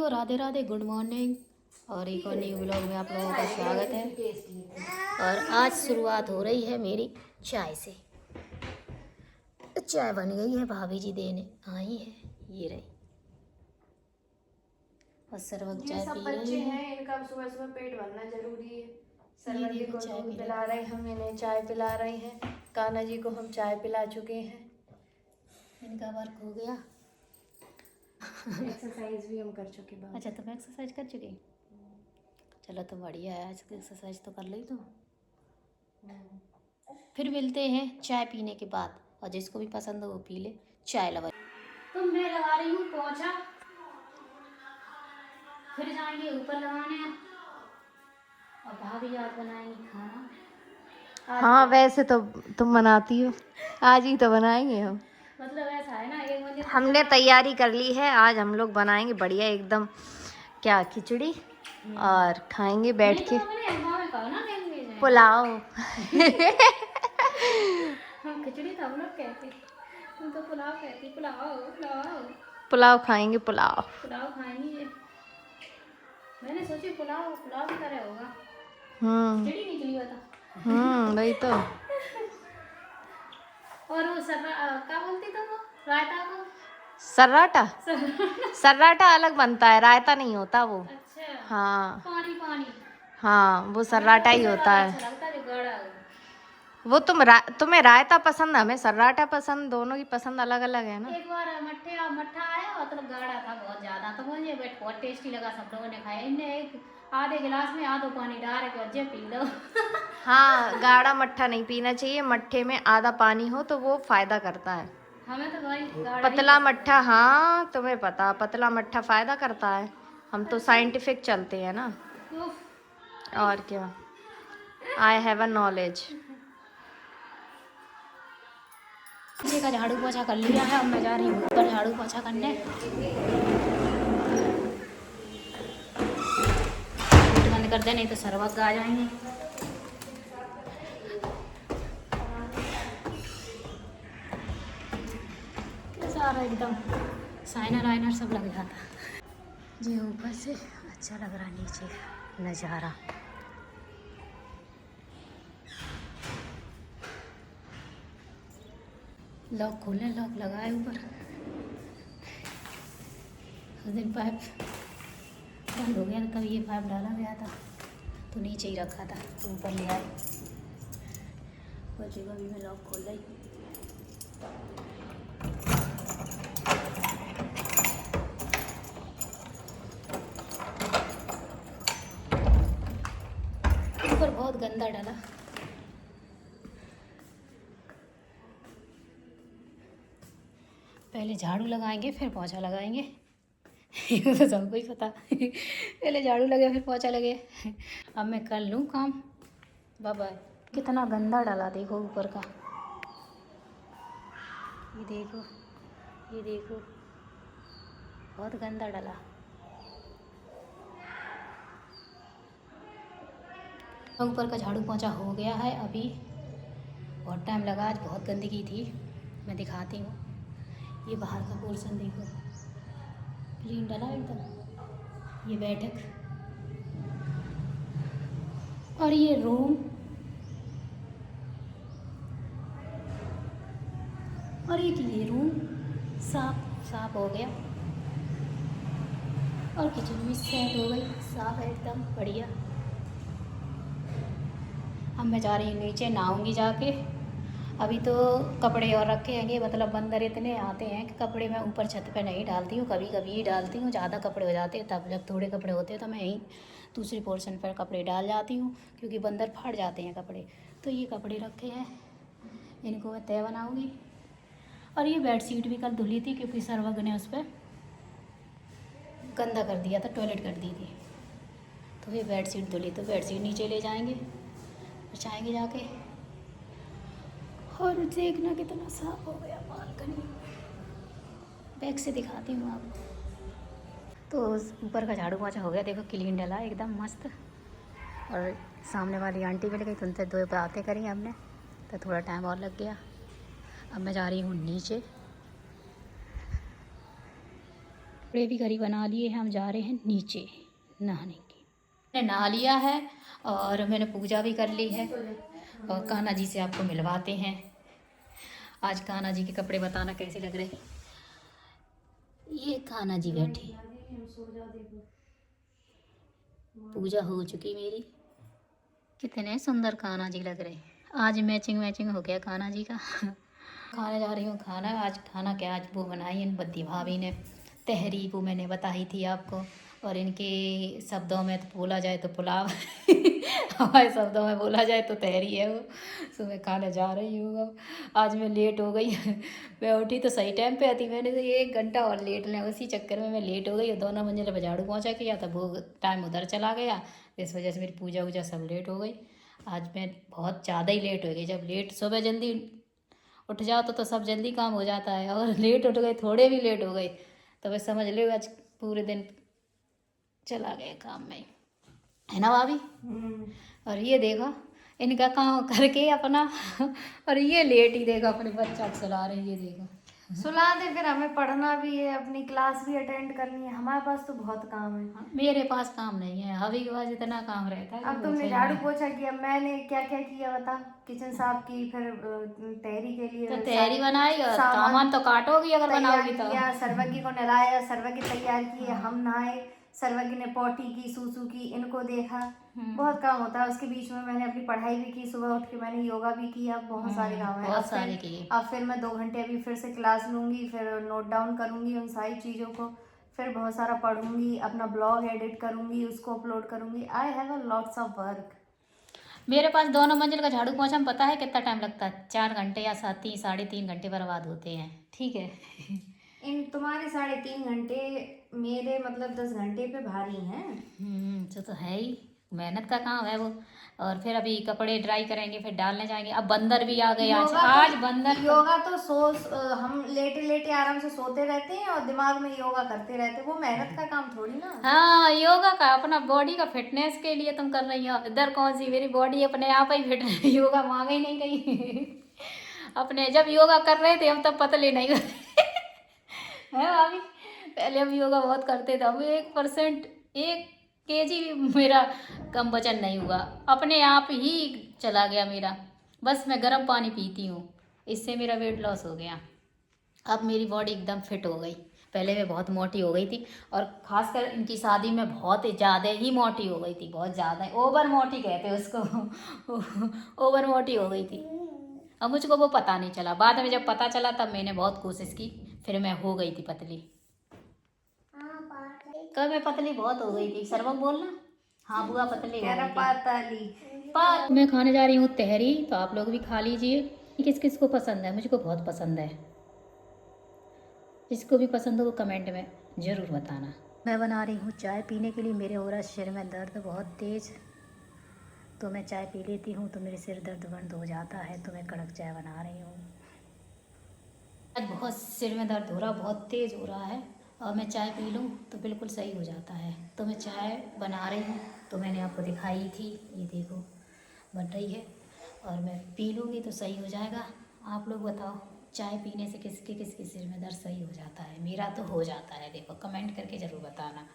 तो Radhe Radhe, good morning. और एक और न्यू ब्लॉग में आप लोगों का स्वागत है। और आज शुरुआत हो रही है मेरी चाय से। चाय बन गई है, भाभी जी देने आई है, ये रही। और सरवत चाय सब पी बच्चे रही है। हैं, इनका सुबह सुबह पेट भरना जरूरी है। ये सरवत जी देखो को चाय दूध पी पिला रही रहे हैं, हम इन्हें चाय पिला रहे हैं। कान्हा जी को हम चाय पिला चुके हैं। इनका वर्क हो गया। एक्सरसाइज भी हम कर चुके हैं। अच्छा, तुम एक्सरसाइज कर चुके? चलो तो बढ़िया है, आज एक्सरसाइज तो कर ली तुम। फिर मिलते हैं चाय पीने के बाद, और जिसको भी पसंद हो वो पी ले। चाय लगा तो मैं लगा रही हूँ पोंछा, फिर जाएंगे ऊपर लगाने और भाभी आज बनाएंगी खाना। हाँ, वैसे तो तुम बनाती हो, आज ही तो बनाएंगे हम। मतलब ऐसा है ना, एक बजे हमने तैयारी कर ली है, आज हम लोग बनाएंगे बढ़िया एकदम क्या खिचड़ी, और खाएंगे बैठ के पुलाव। हम खिचड़ी तो हम लोग कहते, तुम तो पुलाव कहती। पुलाव पुलाव पुलाव खाएंगे, पुलाव। पुलाव खाएंगे। मैंने सोची पुलाव पुलाव की तरह होगा, खिचड़ी निकली बता। वही तो। और वो क्या बोलती तुम, रायता को? सर्राटा। सर्राटा अलग बनता है, रायता नहीं होता वो। अच्छा, हाँ पानी पानी। हाँ, वो सर्राटा ही होता है। अच्छा लगता है जो गाढ़ा हो। वो तुम्हें रायता पसंद, हमें सर्राटा पसंद, दोनों की पसंद अलग अलग है ना। एक बार मट्ठा आया, मतलब गाढ़ा था बहुत ज्यादा, तो मुझे बहुत टेस्टी लगा। सब लोगों ने खाया। इनने एक आधे गिलास में आधो पानी डाल के अज्जे पी लो। हाँ, गाढ़ा मट्ठा नहीं पीना चाहिए, मट्ठे में आधा पानी हो तो वो फायदा करता है। हमें तो भाई गाढ़ा ही पतला पसंद मट्ठा, हाँ तुम्हें पता, पतला मट्ठा फायदा करता है। हम तो साइंटिफिक चलते हैं ना। है। उफ, और क्या, आई हैव अ नॉलेज। नीचे का झाड़ू पोछा कर लिया है, अब मैं जा रही हूँ ऊपर झाड़ू पोछा करने। बंद कर दे, नहीं तो सरवत आ जाएंगे। सारा एकदम साइनर वाइनर सब लग जाता जी। ऊपर से अच्छा लग रहा, नीचे नज़ारा। लॉक खोले, लॉक लगाए ऊपर। उस दिन पाइप बंद हो गया था, तब ये पाइप डाला गया था, तो नीचे ही रखा था, तो ऊपर ले आए। बच्चे का भी मैं लॉक खोल रही। ऊपर बहुत गंदा डाला। पहले झाड़ू लगाएंगे फिर पोछा लगाएंगे। ये तो सबको ही पता। पहले झाड़ू लगे फिर पोछा लगे। अब मैं कर लूँ काम। Bye bye. कितना गंदा डाला देखो ऊपर का, ये देखो, ये देखो, बहुत गंदा डाला। ऊपर का झाड़ू पोछा हो गया है। अभी बहुत टाइम लगा, आज बहुत गंदगी थी। मैं दिखाती हूँ, ये बाहर का पोर्शन देखो, क्लीन डाला एकदम। ये बैठक और ये रूम और एक ये रूम साफ साफ हो गया। और किचन भी सेट हो गई, साफ है एकदम बढ़िया। अब मैं जा रही हूँ नीचे, नहाऊंगी जाके। अभी तो कपड़े और रखे हैंगे, मतलब बंदर इतने आते हैं कि कपड़े मैं ऊपर छत पे नहीं डालती हूँ, कभी कभी ही डालती हूँ। ज़्यादा कपड़े हो जाते हैं तब, जब थोड़े कपड़े होते हैं तो मैं यहीं दूसरी पोर्शन पर कपड़े डाल जाती हूँ, क्योंकि बंदर फाड़ जाते हैं कपड़े। तो ये कपड़े रखे हैं, इनको मैं तय बनाऊँगी। और ये बेडशीट भी कल धुली थी, क्योंकि सरवग ने उस पर गंदा कर दिया था, टॉयलेट कर दी थी। तो ये बेडशीट धुली, तो बेडशीट नीचे ले जाएंगे, बिछाएंगे जाके। और देखना कितना साफ हो गया बालकनी। बैक से दिखाती हूँ आपको। तो ऊपर का झाड़ू पोछा हो गया, देखो क्लीन डला एकदम मस्त। और सामने वाली आंटी मिल गई, तो उनसे 2 बातें करी हमने, तो थोड़ा टाइम और लग गया। अब मैं जा रही हूँ नीचे। कपड़े भी घरी बना लिए हैं, हम जा रहे हैं नीचे नहाने की। मैंने नहा लिया है और मैंने पूजा भी कर ली है और कान्हा जी से आपको मिलवाते हैं। आज कान्हा जी के कपड़े बताना कैसे लग रहे। ये कान्हा जी बैठे, पूजा हो चुकी मेरी। कितने सुंदर कान्हा जी लग रहे। आज मैचिंग हो गया कान्हा जी का। खाने जा रही हूँ खाना। आज खाना क्या, आज वो बनाई इन बद्दी भाभी ने तहरी, वो मैंने बताई थी आपको। और इनके शब्दों में तो बोला जाए तो पुलाव हमारे शब्दों में बोला जाए तो तहरी है वो। सो मैं खाने जा रही हूँ अब। आज मैं लेट हो गई। मैं उठी तो सही टाइम पे आती, मैंने तो 1 घंटा और लेट लें, उसी चक्कर में मैं लेट हो गई। और दोनों मंजिल पर झाड़ू पहुँचा किया था, वो टाइम उधर चला गया। इस वजह से मेरी पूजा वूजा सब लेट हो गई। आज मैं बहुत ज़्यादा ही लेट हो गई। जब लेट सुबह जल्दी उठ जाओ तो सब जल्दी काम हो जाता है, और लेट उठ गए, थोड़े भी लेट हो गए तो बस समझ लो आज पूरे दिन चला गया काम में, है ना भाभी। और ये देखो इनका काम करके अपना और ये लेट ही देखो अपने बच्चा को सुला रही है। ये देखो सुला दे, फिर हमें पढ़ना भी है, अपनी क्लास भी अटेंड करनी है। हमारे पास तो बहुत काम है। मेरे पास काम नहीं है, हवी के पास इतना काम रहता है। अब तुमने झाड़ू पोछा किया, मैंने क्या क्या किया बता। किचन साफ की, फिर तहरी के लिए तो तहरी बनाई और सामान तो काटोगी अगर बनाओगी तो। सर्वज्ञ को नहलाया, सर्वज्ञ तैयार किए, हम नहाए, सर्वज्ञ ने पोटी की, सूसू की, इनको देखा। बहुत काम होता है। उसके बीच में मैंने अपनी पढ़ाई भी की, सुबह उठ के मैंने योगा भी किया। बहुत सारे काम है। बहुत सारे किए। अब फिर मैं 2 घंटे अभी फिर से क्लास लूंगी, फिर नोट डाउन करूंगी उन सारी चीज़ों को, फिर बहुत सारा पढ़ूंगी, अपना ब्लॉग एडिट करूंगी, उसको अपलोड करूंगी। I have a lots of work. मेरे पास दोनों मंजिल का झाड़ू पोछा में पता है कितना टाइम लगता है, 4 घंटे या 3.5 घंटे बर्बाद होते हैं। ठीक है। इन तुम्हारे 3.5 घंटे मेरे मतलब 10 घंटे पे भारी हैं। तो है ही, मेहनत का काम है वो। और फिर अभी कपड़े ड्राई करेंगे, फिर डालने जाएंगे। अब बंदर भी आ गए आज बंदर। योगा तो हम लेटे लेटे आराम से सोते रहते हैं और दिमाग में योगा करते रहते हैं। वो मेहनत का काम थोड़ी ना। हाँ, योगा का अपना बॉडी का फिटनेस के लिए तुम कर रही हो। इधर कौन सी मेरी बॉडी अपने आप ही फिट है, योगा मांगे ही नहीं रही। अपने जब योगा कर रहे थे हम तब पतले नहीं करते है भाभी। पहले हम योगा बहुत करते थे, अब 1% 1 kg भी मेरा कम वजन नहीं हुआ, अपने आप ही चला गया मेरा। बस मैं गर्म पानी पीती हूँ, इससे मेरा वेट लॉस हो गया। अब मेरी बॉडी एकदम फिट हो गई। पहले मैं बहुत मोटी हो गई थी, और ख़ासकर इनकी शादी में बहुत ज़्यादा ही मोटी हो गई थी, बहुत ज़्यादा। ओवर मोटी कहते हैं उसको। ओवर मोटी हो गई थी। अब मुझको वो पता नहीं चला, बाद में जब पता चला तब मैंने बहुत कोशिश की, फिर मैं हो गई थी पतली। कब मैं पतली बहुत हो गई थी, सर्वक बोलना। हाँ बुआ पतली हो गई थी। मैं खाने जा रही हूँ तहरी, तो आप लोग भी खा लीजिए। किस किस को पसंद है, मुझको बहुत पसंद है। जिसको भी पसंद हो वो कमेंट में ज़रूर बताना। मैं बना रही हूँ चाय पीने के लिए। मेरे हो रहा सिर में दर्द बहुत तेज़, तो मैं चाय पी लेती हूँ तो मेरे सिर दर्द बंद हो जाता है। तो मैं कड़क चाय बना रही हूँ। आज बहुत सिर में दर्द हो रहा, बहुत तेज़ हो रहा है, और मैं चाय पी लूँ तो बिल्कुल सही हो जाता है। तो मैं चाय बना रही हूँ, तो मैंने आपको दिखाई थी, ये देखो बन रही है, और मैं पी लूँगी तो सही हो जाएगा। आप लोग बताओ, चाय पीने से किसके सिर में दर्द सही हो जाता है? मेरा तो हो जाता है। देखो कमेंट करके ज़रूर बताना।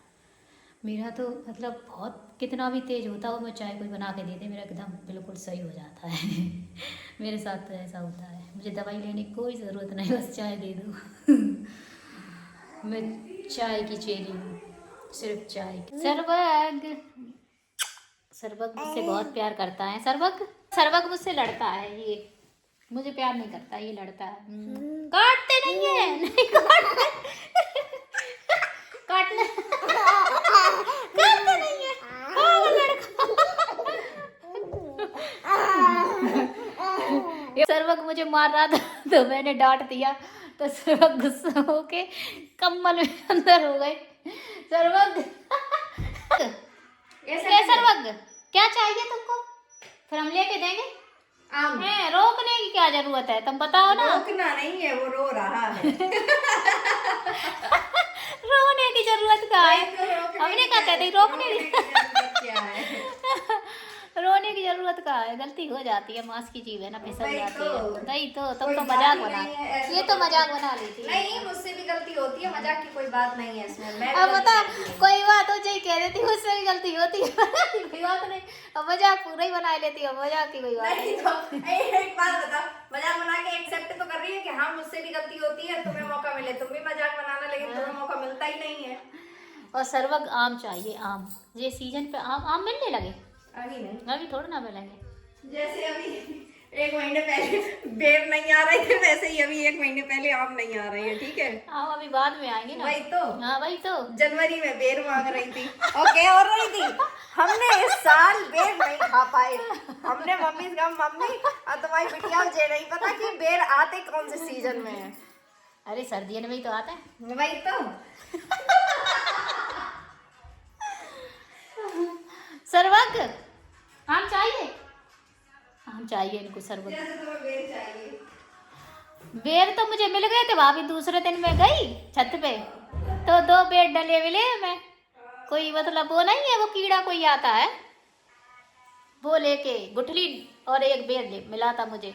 मेरा तो मतलब बहुत कितना भी तेज़ होता हो, मैं चाय कोई बना के दे दे, मेरा एकदम बिल्कुल सही हो जाता है। मेरे साथ तो ऐसा होता है, मुझे दवाई लेने की कोई ज़रूरत नहीं, बस चाय दे दो। मैं चाय की चेली हूँ, सिर्फ चाय की। सर्वक मुझसे बहुत प्यार करता है। सर्वक मुझसे लड़ता है, ये मुझे प्यार नहीं करता, ये लड़ता है। काटते नहीं है, नहीं काटते, काटते नहीं है। वो लड़का सर्वक मुझे मार रहा था, तो मैंने डांट दिया, तो सर्वक गुस्सा होके कम्बल में अंदर हो गए। सर्वक सर्वक क्या चाहिए तुमको, फिर हम लेके देंगे। है, रोकने की क्या जरूरत है, तुम बताओ ना। रोकना नहीं है, वो रो रहा है। रोने की जरूरत क्या है, हमने कहा कहते रोकने की क्या है। रोने रोने की जरूरत का है, गलती हो जाती है, मांस की चीज है ना, फिसल वही जाती तो। है। नहीं तो तब कोई तो बात मजाक ही बना, नहीं है, ऐसे ये तो मजाक बना ली थी। नहीं, मुझसे भी गलती होती है, मजाक की कोई बात नहीं है इसमें। मैं भी अब गलती बता, करती हूँ। कोई बात हो जाए कह देती मुझसे भी गलती होती है कोई बात नहीं, अब मजाक पूरा ही बना लेती है, मजाक की कोई बात नहीं तो एक बात बता, मजाक बना के एक्सेप्ट तो कर रही है कि हाँ मुझसे भी गलती होती है, तुम्हें मौका मिले तुम भी मजाक बनाना, लेकिन तुम्हें मौका मिलता ही नहीं है। और सर्वग आम चाहिए, आम, ये सीजन पे आम आम मिलने लगे, अभी नहीं, अभी थोड़ा ना मिलेंगे। जैसे अभी 1 महीने पहले बेर नहीं आ रहे थे, वैसे ही अभी 1 महीने पहले आम नहीं आ रहे हैं, ठीक है। आम अभी बाद में आएंगे ना। वही तो, हाँ वही तो। जनवरी में बेर मांग रही थी और क्या हो रही थी, हमने इस साल बेर नहीं खा पाए। हमने मम्मी से कहा, मम्मी अब तुम्हारी बिटिया मुझे नहीं पता कि बेर आते कौन से सीजन में है। अरे सर्दियों में ही तो आता है। वही तो। सर्वग आम चाहिए, आम चाहिए इनको सर्वग। जैसे तुम्हें बेर चाहिए। बेर तो मुझे मिल गए थे भाभी, दूसरे दिन मैं गई छत पे तो 2 बेर डले मिले मैं, कोई मतलब वो नहीं है, वो कीड़ा कोई आता है वो लेके गुठली और एक बेर मिला था मुझे।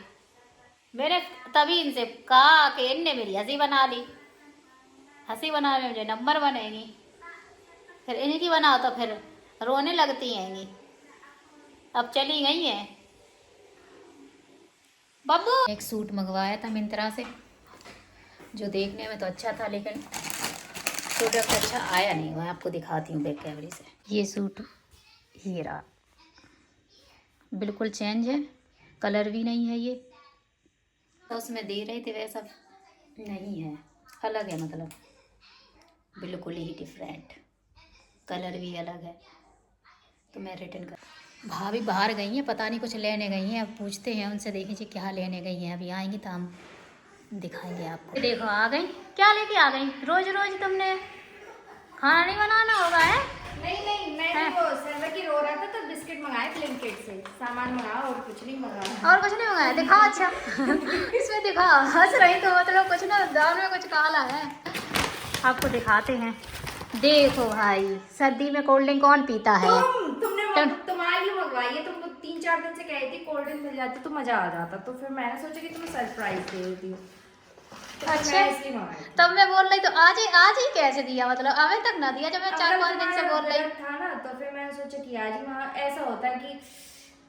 मैंने तभी इनसे कहा कि इनने मेरी हंसी बना ली, हंसी बनाने में मुझे नंबर बनेगी, फिर इनकी बनाओ तो फिर रोने लगती हैंगी। अब चली गई हैं बब्बू। एक सूट मंगवाया था मिंत्रा से, जो देखने में तो अच्छा था लेकिन प्रोडक्ट अच्छा आया नहीं। मैं आपको दिखाती हूँ बैक कैमरे से। ये सूट ये रहा, बिल्कुल चेंज है, कलर भी नहीं है ये, तो उसमें दे रहे थे वैसा नहीं है, अलग है, मतलब बिल्कुल ही डिफरेंट, कलर भी अलग है, तो मैं रिटर्न कर। भाभी बाहर गई हैं, पता नहीं कुछ लेने गई हैं, अब पूछते हैं उनसे, देखिए क्या लेने गई हैं, अभी आएंगी तो हम दिखाएंगे आपको। देखो आ गई, क्या लेके आ गई, रोज रोज तुमने खाना नहीं बनाना होगा है? नहीं नहीं, मैंने वो सर्वर की रो रहा था तो बिस्किट मंगाए ब्लिंकिट से, सामान मंगाया और कुछ नहीं मंगाया। और कुछ नहीं मंगाया, दिखाओ अच्छा इसमें दिखाओ, हंस रही तो मतलब कुछ ना दाल में कुछ काला है। आपको दिखाते हैं, देखो भाई, सर्दी में कोल्ड ड्रिंक कौन पीता है। तुमने तुम्हारी मंगवाई है, तुम 3-4 दिन से कह रही थी कोल्ड ड्रिंक मिल जाती तो मजा आ जाता, तो फिर मैंने सोचा कि तुम्हें सरप्राइज दे देती हूँ, तो अच्छा, इसलिए मंगाई। तब मैं बोल रही तो आज ही कैसे दिया, मतलब अभी तक ना दिया, जब मैं 4-5 दिन से बोल रही था ना, तो फिर मैंने सोचा कि आज ही वहाँ ऐसा होता है कि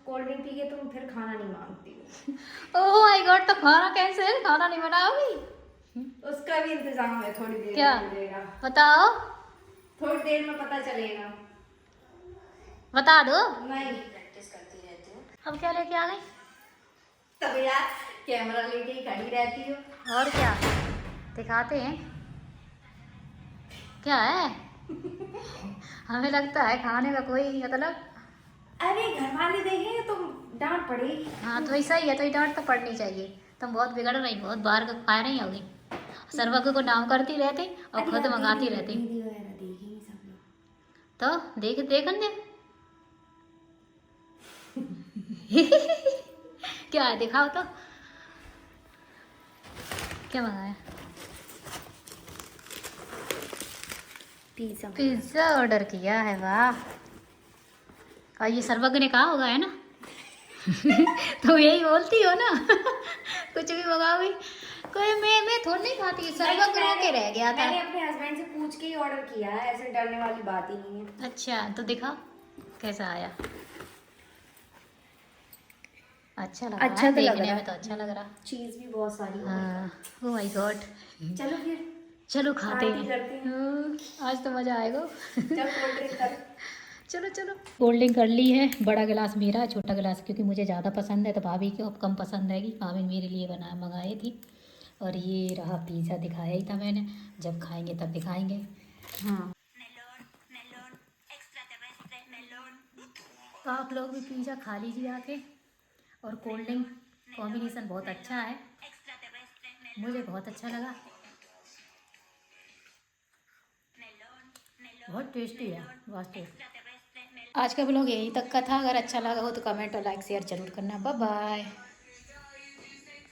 कोल्ड ड्रिंक पी के तुम फिर खाना नहीं मांगती हो। ओह माय गॉड, तो खाना कैसे, खाना नहीं बनाओगी? उसका भी इंतजाम है, थोड़ी देर क्या में मिलेगा, बताओ, थोड़ी देर में पता चलेगा। बता दो। नहीं, प्रैक्टिस करती रहती हूँ। अब क्या लेके आ गई? तब यार कैमरा लेके ही खड़ी रहती हो। और क्या दिखाते हैं, क्या है हमें लगता है खाने का कोई मतलब। अरे घर वाले देखेंगे तो डांट पड़ेगी। हाँ तो ऐसा ही है, तो ये डांट तो पड़नी चाहिए, तुम बहुत बिगड़ रही, बहुत बाहर का खा रही होगी, सर्वज्ञ को नाम करती रहती और खुद मंगाती रहती, दीदी वगैरह देखेंगे सब लोग, तो देखन दे क्या है, दिखाओ तो क्या मंगाया। पिज्ज़ा ऑर्डर किया है, वाह। और ये सर्वज्ञ ने कहा होगा है ना तो यही बोलती हो ना कुछ भी मंगाओगी, कोई मैं थोड़ी नहीं खाती, सर्वज्ञ रो के रह गया था। मैंने अपने हस्बैंड से पूछ के ही ऑर्डर किया है, ऐसे डरने वाली बात ही नहीं है। अच्छा तो दिखाओ कैसा आया, अच्छा लग रहा अच्छा है, तो लग देखने रहा में तो अच्छा लग रहा। चीज भी बहुत सारी है। हाँ ओह माय गॉड, चलो फिर चलो खाते पार्टी करते हैं। हैं। आज तो मजा आएगा चल कोल्ड ड्रिंक कर। चलो चलो, कोल्ड ड्रिंक कर ली है, बड़ा गिलास मेरा, छोटा गिलास क्योंकि मुझे ज़्यादा पसंद है तो भाभी को अब कम पसंद आएगी, भाभी ने मेरे लिए मंगाई थी। और ये रहा पिज़्ज़ा, दिखाया ही था मैंने, जब खाएंगे तब दिखाएंगे। हाँ तो आप लोग भी पिज़्ज़ा खा लीजिए आके, और कोल्ड ड्रिंक कॉम्बिनेशन बहुत अच्छा है, मुझे बहुत अच्छा लगा, बहुत टेस्टी है, बहुत टेस्टी। आज का ब्लॉग यहीं तक का था, अगर अच्छा लगा हो तो कमेंट और लाइक शेयर जरूर करना। Bye bye.